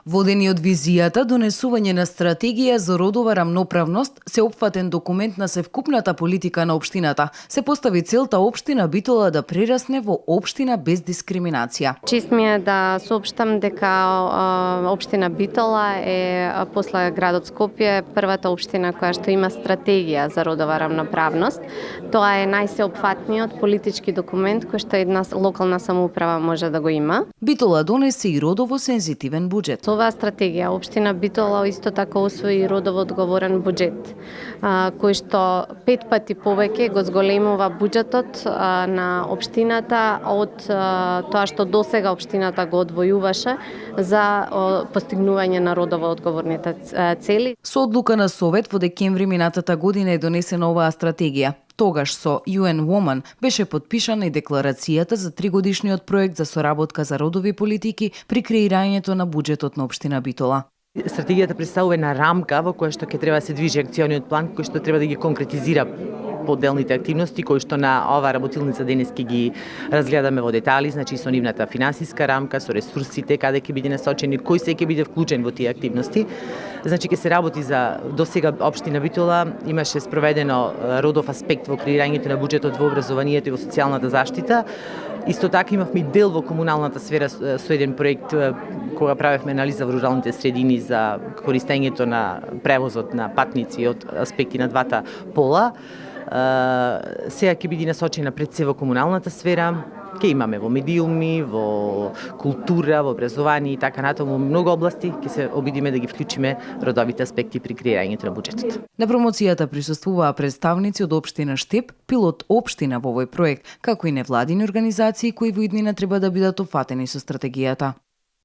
Водени од визијата донесување на стратегија за родова рамноправност, сеопфатен документ на севкупната политика на општината, се постави целта општина Битола да прерасне во општина без дискриминација. Чест ми е да соопштам дека општина Битола е после градот Скопје првата општина која што има стратегија за родова рамноправност. Тоа е најсеопфатниот политички документ кој што една локална самоуправа може да го има. Битола донесе и родово сензитивен буџет. Оваа стратегија општина Битола исто така усвои родово одговорен буџет, кој што 5 пати повеќе го зголемува буџетот на општината од тоа што досега општината го одвојуваше за постигнување на родово одговорните цели. Со одлука на Совет во декември минатата година е донесена оваа стратегија. Тогаш со UN Women беше подпишана и декларацијата за 3-годишниот проект за соработка за родови политики при креирањето на буџетот на општина Битола. Стратегијата представува една рамка во која што ќе треба да се движи акциониот план, кој што треба да ги конкретизира поделните активности кои што на оваа работилница денес ќе ги разгледаме во детали, значи со нивната финансиска рамка, со ресурсите, каде ќе биде насочени, кој се ќе биде вклучен во тие активности. Значи ќе се работи за досега општина Битола имаше спроведено родов аспект во креирањето на буџетот во образованието и во социјалната заштита. Исто така имавме и дел во комуналната сфера со еден проект кога правевме анализа во руралните средини за користењето на превозот на патници од аспекти на двата пола. Сега ќе биде насочена пред се во комуналната сфера, ќе имаме во медиуми, во култура, во образование и така натаму многу области, ќе се обидиме да ги вклучиме родовите аспекти при креирањето на буџетот. На промоцијата присуствуваа представници од општина Штеп, пилот општина во овој проект, како и невладини организации кои во иднина треба да бидат опфатени со стратегијата.